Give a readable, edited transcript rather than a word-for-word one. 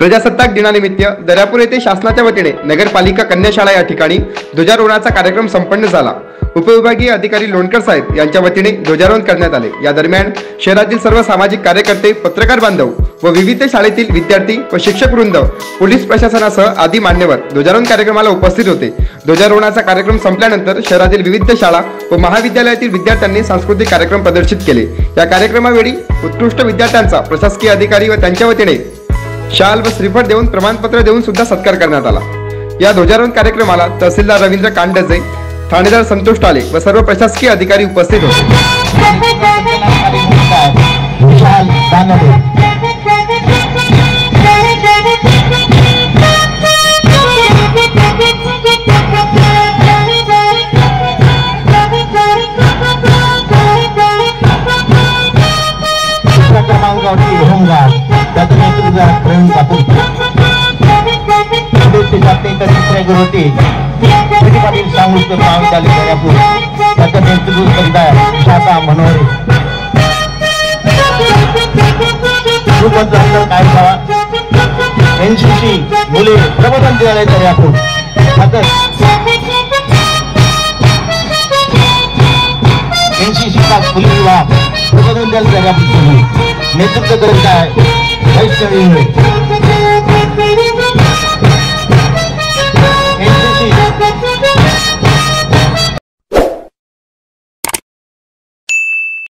प्रजासत्ताक दिनानिमित्त दर्यापूर येथे शासनाच्या वतीने नगरपालिका कन्याशाळा या ठिकाणी ध्वजारोहणाचा कार्यक्रम संपन्न झाला। उपविभागीय अधिकारी लोणकर साहेब यांच्या वतीने ध्वजारोहण करण्यात आले। या दरम्यान शहरातील सर्व सामाजिक कार्यकर्ते, पत्रकार बांधव व विविध शाळेतील विद्यार्थी व शिक्षक वृंद, पोलीस प्रशासनासह आदी मान्यवर ध्वजारोहण कार्यक्रमाला उपस्थित होते। ध्वजारोहणाचा कार्यक्रम संपल्यानंतर शहरातील विविध शाळा व महाविद्यालयातील विद्यार्थ्यांनी सांस्कृतिक कार्यक्रम प्रदर्शित केले। या कार्यक्रमावेळी उत्कृष्ट विद्यार्थ्यांचा प्रशासकीय अधिकारी व त्यांच्या वतीने शाल व श्रीफळ देऊन प्रमाणपत्र देऊन सुद्धा सत्कार करण्यात आला। या ध्वजारोहण कार्यक्रमाला तहसीलदार रवींद्र कांडजे, ठाणेदार संतोष टाले व सर्व प्रशासकीय अधिकारी उपस्थित होते। एनसीसी मुले प्रबोधन दिले दर्यापूर एनसीसी का खुली विभाग प्रबोधन दिले दर्यापूर नेतृत्व करत आहे।